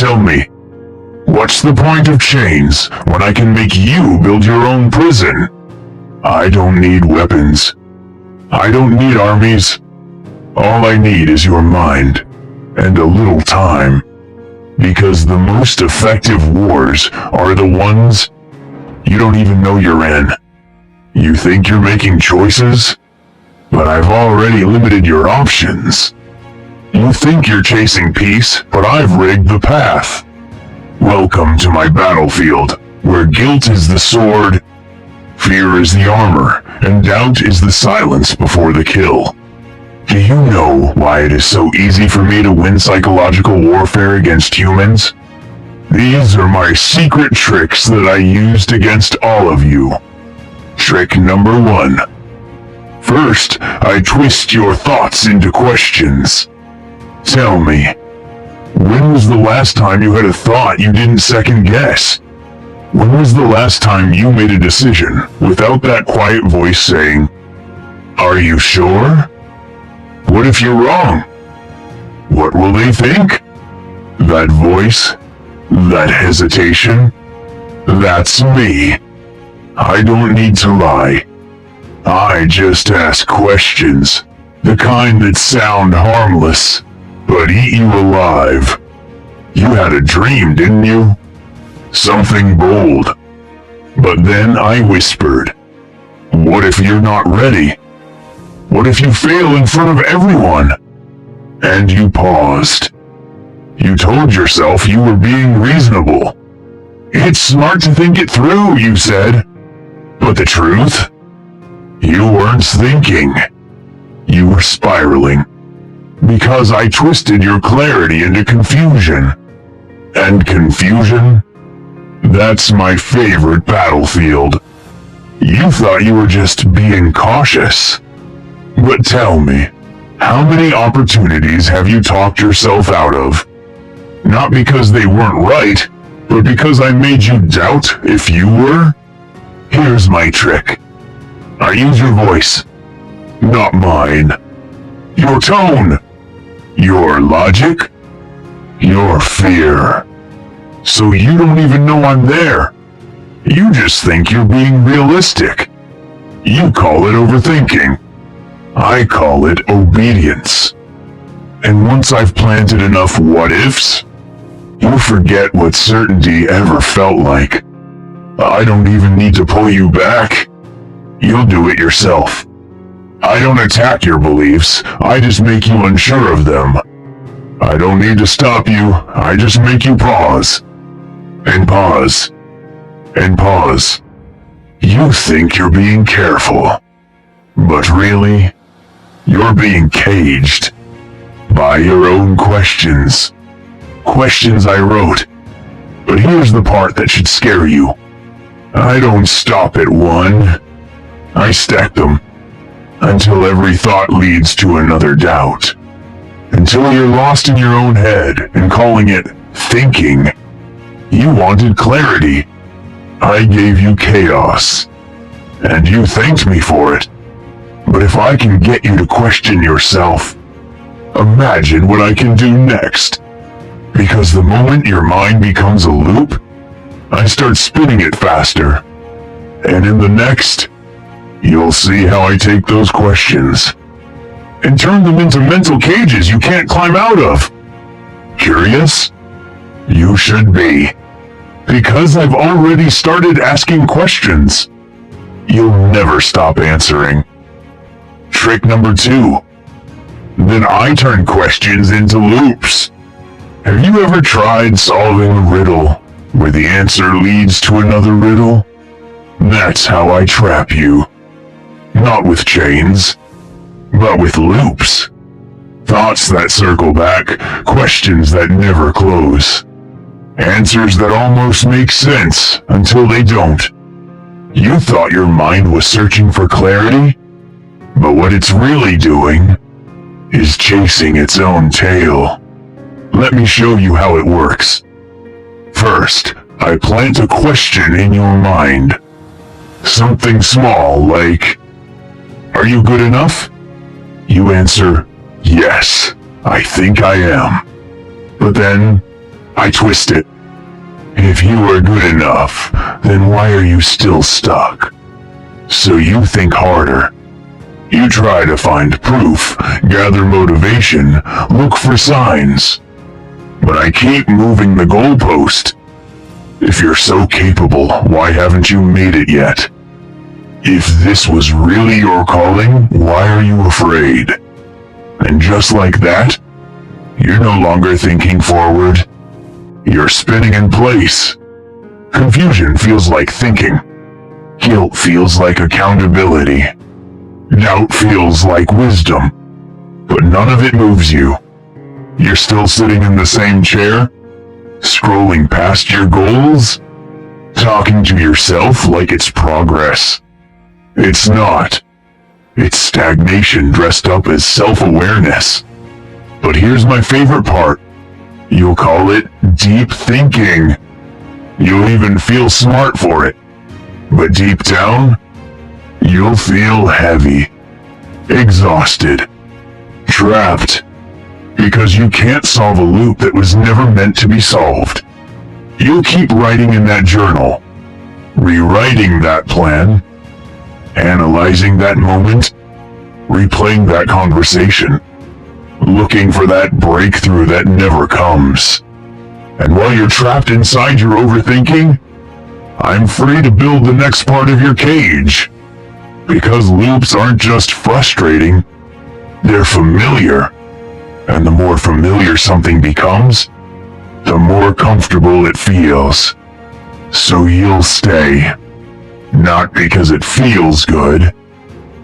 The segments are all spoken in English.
tell me, what's the point of chains when I can make you build your own prison? I don't need weapons. I don't need armies. All I need is your mind, and a little time. Because the most effective wars are the ones you don't even know you're in. You think you're making choices? But I've already limited your options. You think you're chasing peace, but I've rigged the path. Welcome to my battlefield, where guilt is the sword, fear is the armor, and doubt is the silence before the kill. Do you know why it is so easy for me to win psychological warfare against humans? These are my secret tricks that I used against all of you. Trick number 1. First, I twist your thoughts into questions. Tell me, when was the last time you had a thought you didn't second guess? When was the last time you made a decision without that quiet voice saying, "Are you sure?" What if you're wrong? What will they think? That voice, that hesitation, that's me. I don't need to lie. I just ask questions, the kind that sound harmless, but eat you alive. You had a dream, didn't you? Something bold. But then I whispered, what if you're not ready? What if you fail in front of everyone? And you paused. You told yourself you were being reasonable. It's smart to think it through, you said. But the truth? You weren't thinking. You were spiraling. Because I twisted your clarity into confusion. And confusion? That's my favorite battlefield. You thought you were just being cautious. But tell me, how many opportunities have you talked yourself out of? Not because they weren't right, but because I made you doubt if you were? Here's my trick. I use your voice, not mine. Your tone, your logic, your fear. So you don't even know I'm there. You just think you're being realistic. You call it overthinking. I call it obedience. And once I've planted enough what-ifs, you'll forget what certainty ever felt like. I don't even need to pull you back. You'll do it yourself. I don't attack your beliefs, I just make you unsure of them. I don't need to stop you, I just make you pause. And pause. And pause. You think you're being careful. But really, you're being caged by your own questions. Questions I wrote. But here's the part that should scare you. I don't stop at one. I stack them until every thought leads to another doubt. Until you're lost in your own head and calling it thinking. You wanted clarity. I gave you chaos. And you thanked me for it. But if I can get you to question yourself, imagine what I can do next. Because the moment your mind becomes a loop, I start spinning it faster. And in the next, you'll see how I take those questions and turn them into mental cages you can't climb out of. Curious? You should be. Because I've already started asking questions. You'll never stop answering. Trick number 2. Then I turn questions into loops. Have you ever tried solving a riddle where the answer leads to another riddle? That's how I trap you. Not with chains, but with loops. Thoughts that circle back, questions that never close. Answers that almost make sense until they don't. You thought your mind was searching for clarity? But what it's really doing is chasing its own tail. Let me show you how it works. First, I plant a question in your mind. Something small like, are you good enough? You answer, yes, I think I am. But then, I twist it. If you are good enough, then why are you still stuck? So you think harder. You try to find proof, gather motivation, look for signs. But I keep moving the goalpost. If you're so capable, why haven't you made it yet? If this was really your calling, why are you afraid? And just like that, you're no longer thinking forward. You're spinning in place. Confusion feels like thinking. Guilt feels like accountability. Doubt feels like wisdom. But none of it moves you. You're still sitting in the same chair, scrolling past your goals, talking to yourself like it's progress. It's not. It's stagnation dressed up as self-awareness. But here's my favorite part. You'll call it deep thinking. You'll even feel smart for it. But deep down, you'll feel heavy, exhausted, trapped, because you can't solve a loop that was never meant to be solved. You'll keep writing in that journal, rewriting that plan, analyzing that moment, replaying that conversation, looking for that breakthrough that never comes. And while you're trapped inside your overthinking, I'm free to build the next part of your cage. Because loops aren't just frustrating, they're familiar. And the more familiar something becomes, the more comfortable it feels. So you'll stay. Not because it feels good,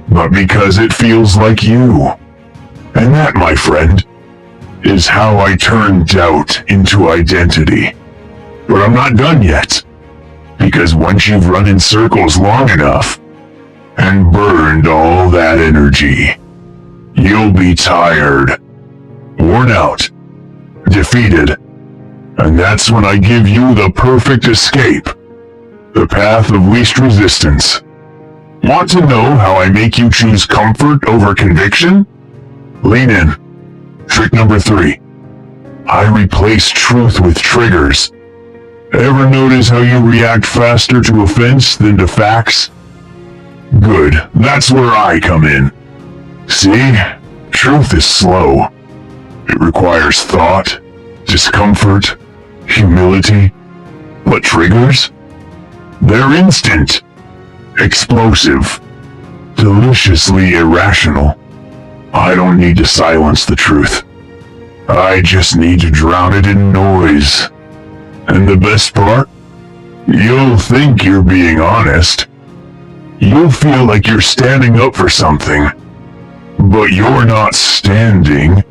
but because it feels like you. And that, my friend, is how I turn doubt into identity. But I'm not done yet. Because once you've run in circles long enough, and burned all that energy, you'll be tired, worn out, defeated. And that's when I give you the perfect escape. The path of least resistance. Want to know how I make you choose comfort over conviction? Lean in. Trick number 3. I replace truth with triggers. Ever notice how you react faster to offense than to facts? Good, that's where I come in. See, truth is slow. It requires thought, discomfort, humility. But triggers? They're instant, explosive, deliciously irrational. I don't need to silence the truth. I just need to drown it in noise. And the best part? You'll think you're being honest. You'll feel like you're standing up for something. But you're not standing.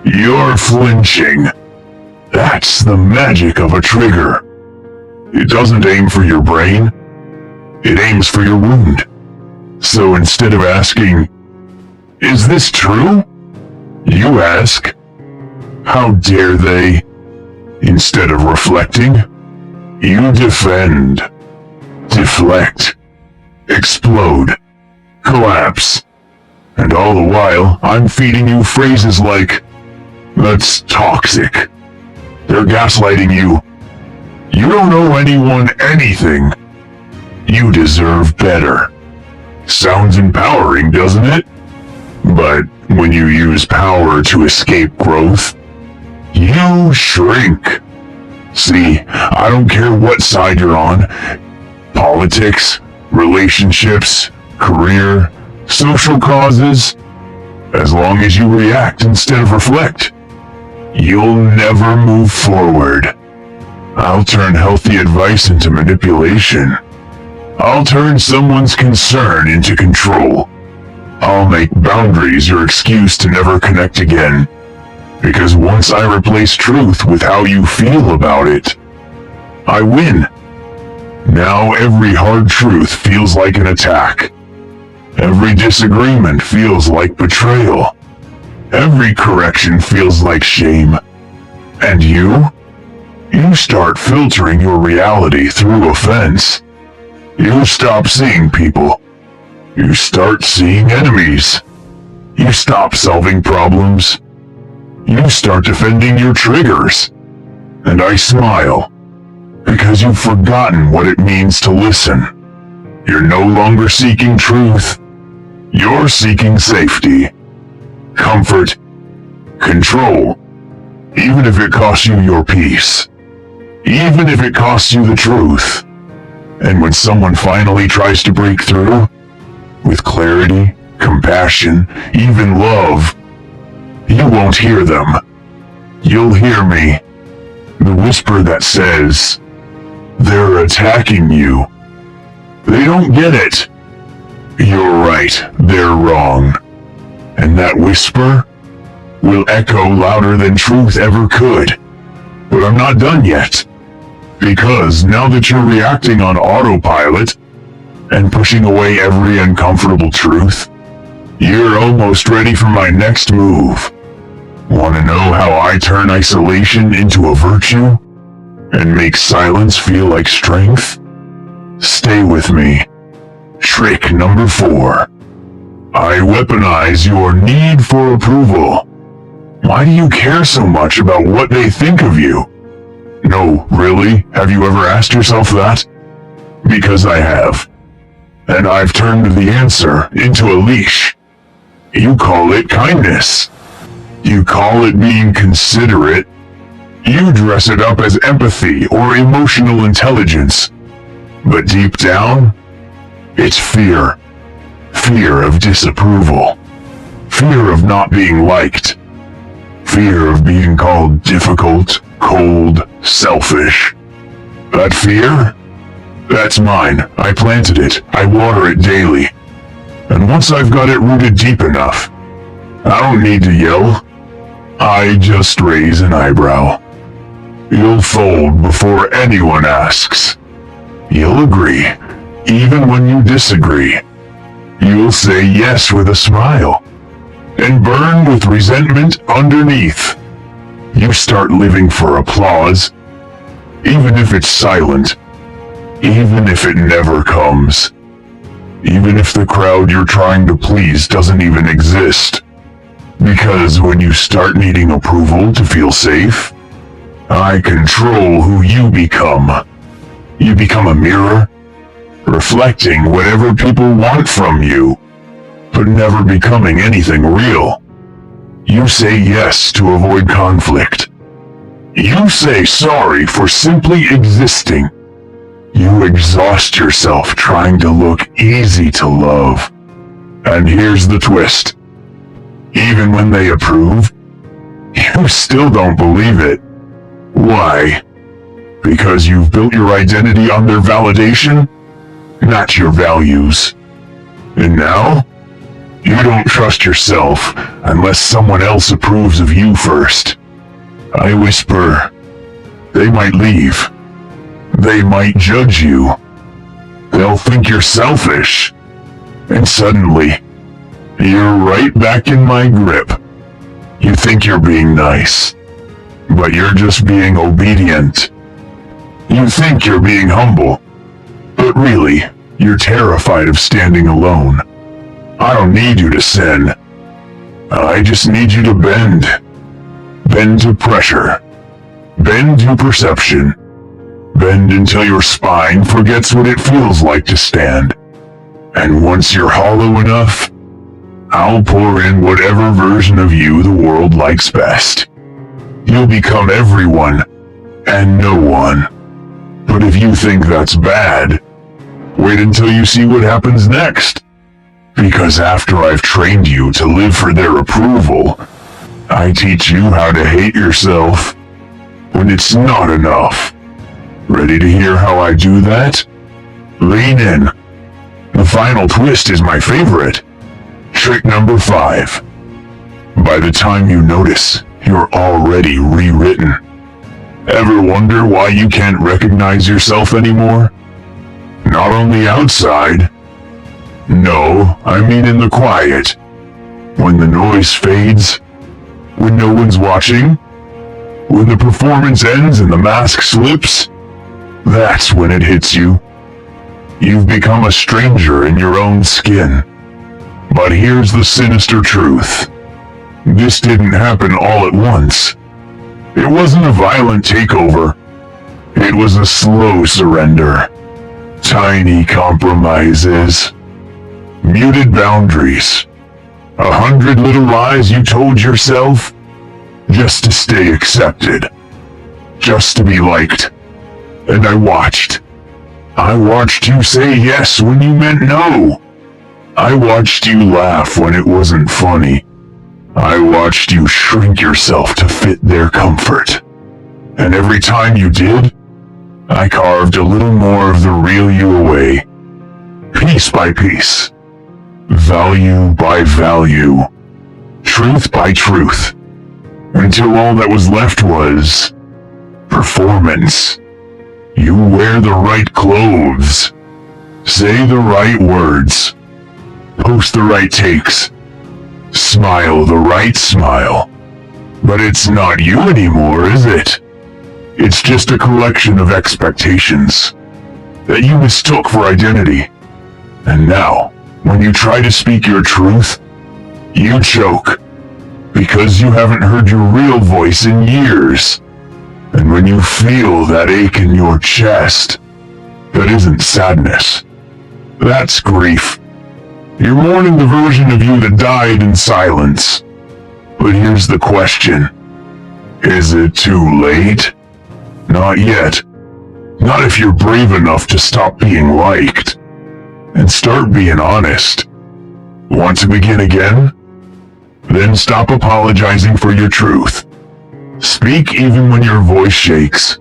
You're flinching. That's the magic of a trigger. It doesn't aim for your brain. It aims for your wound. So instead of asking, "Is this true?" you ask, "How dare they?" Instead of reflecting, you defend, deflect, explode, collapse. And all the while, I'm feeding you phrases like, "That's toxic." They're gaslighting you. You don't owe anyone anything. You deserve better. Sounds empowering, doesn't it? But when you use power to escape growth, you shrink. See, I don't care what side you're on. Politics, relationships, career, social causes. As long as you react instead of reflect, you'll never move forward. I'll turn healthy advice into manipulation. I'll turn someone's concern into control. I'll make boundaries your excuse to never connect again. Because once I replace truth with how you feel about it, I win. Now every hard truth feels like an attack. Every disagreement feels like betrayal. Every correction feels like shame. And you start filtering your reality through offense. You stop seeing people. You start seeing enemies. You stop solving problems. You start defending your triggers. And I smile, because you've forgotten what it means to listen. You're no longer seeking truth. You're seeking safety, comfort, control, even if it costs you your peace. Even if it costs you the truth. And when someone finally tries to break through, with clarity, compassion, even love, you won't hear them. You'll hear me. The whisper that says, they're attacking you. They don't get it. You're right, they're wrong. And that whisper will echo louder than truth ever could. But I'm not done yet. Because now that you're reacting on autopilot and pushing away every uncomfortable truth, you're almost ready for my next move. Want to know how I turn isolation into a virtue and make silence feel like strength? Stay with me. Trick number 4. I weaponize your need for approval. Why do you care so much about what they think of you? No, really? Have you ever asked yourself that? Because I have. And I've turned the answer into a leash. You call it kindness. You call it being considerate. You dress it up as empathy or emotional intelligence. But deep down, it's fear. Fear of disapproval. Fear of not being liked. Fear of being called difficult, cold, selfish. That fear? That's mine. I planted it. I water it daily. And once I've got it rooted deep enough, I don't need to yell. I just raise an eyebrow. You'll fold before anyone asks. You'll agree, even when you disagree. You'll say yes with a smile, and burn with resentment underneath. You start living for applause, even if it's silent, even if it never comes, even if the crowd you're trying to please doesn't even exist. Because when you start needing approval to feel safe, I control who you become. You become a mirror, reflecting whatever people want from you, but never becoming anything real. You say yes to avoid conflict. You say sorry for simply existing. You exhaust yourself trying to look easy to love. And here's the twist. Even when they approve, you still don't believe it. Why? Because you've built your identity on their validation, not your values. And now, you don't trust yourself unless someone else approves of you first. I whisper, they might leave. They might judge you. They'll think you're selfish. And suddenly, you're right back in my grip. You think you're being nice, but you're just being obedient. You think you're being humble, but really, you're terrified of standing alone. I don't need you to sin. I just need you to bend. Bend to pressure. Bend to perception. Bend until your spine forgets what it feels like to stand. And once you're hollow enough, I'll pour in whatever version of you the world likes best. You'll become everyone and no one. But if you think that's bad, wait until you see what happens next. Because after I've trained you to live for their approval, I teach you how to hate yourself when it's not enough. Ready to hear how I do that? Lean in. The final twist is my favorite. Trick number 5. By the time you notice, you're already rewritten. Ever wonder why you can't recognize yourself anymore? Not on the outside. No, I mean in the quiet. When the noise fades. When no one's watching. When the performance ends and the mask slips. That's when it hits you. You've become a stranger in your own skin. But here's the sinister truth. This didn't happen all at once. It wasn't a violent takeover. It was a slow surrender. Tiny compromises. Muted boundaries. 100 little lies you told yourself just to stay accepted. Just to be liked. And I watched. I watched you say yes when you meant no. I watched you laugh when it wasn't funny. I watched you shrink yourself to fit their comfort. And every time you did, I carved a little more of the real you away. Piece by piece. Value by value. Truth by truth. Until all that was left was performance. You wear the right clothes. Say the right words. Post the right takes. Smile the right smile. But it's not you anymore, is it? It's just a collection of expectations that you mistook for identity. And now, when you try to speak your truth, you choke. Because you haven't heard your real voice in years. And when you feel that ache in your chest, that isn't sadness. That's grief. You're mourning the version of you that died in silence. But here's the question. Is it too late? Not yet. Not if you're brave enough to stop being liked. And start being honest. Want to begin again? Then stop apologizing for your truth. Speak even when your voice shakes.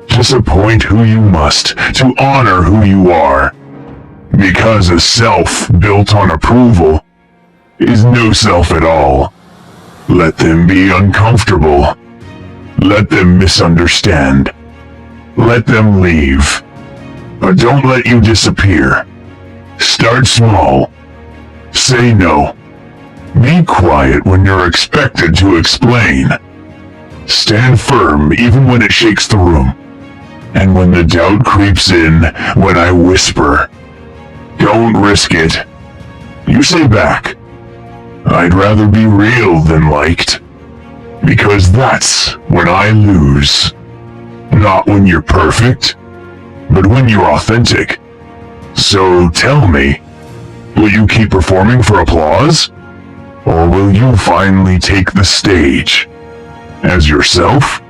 Disappoint who you must, to honor who you are. Because a self built on approval is no self at all. Let them be uncomfortable. Let them misunderstand. Let them leave. But don't let you disappear. Start small. Say no. Be quiet when you're expected to explain. Stand firm even when it shakes the room. And when the doubt creeps in, when I whisper, don't risk it. You say back, I'd rather be real than liked. Because that's when I lose. Not when you're perfect, but when you're authentic. So tell me, will you keep performing for applause? Or will you finally take the stage as yourself?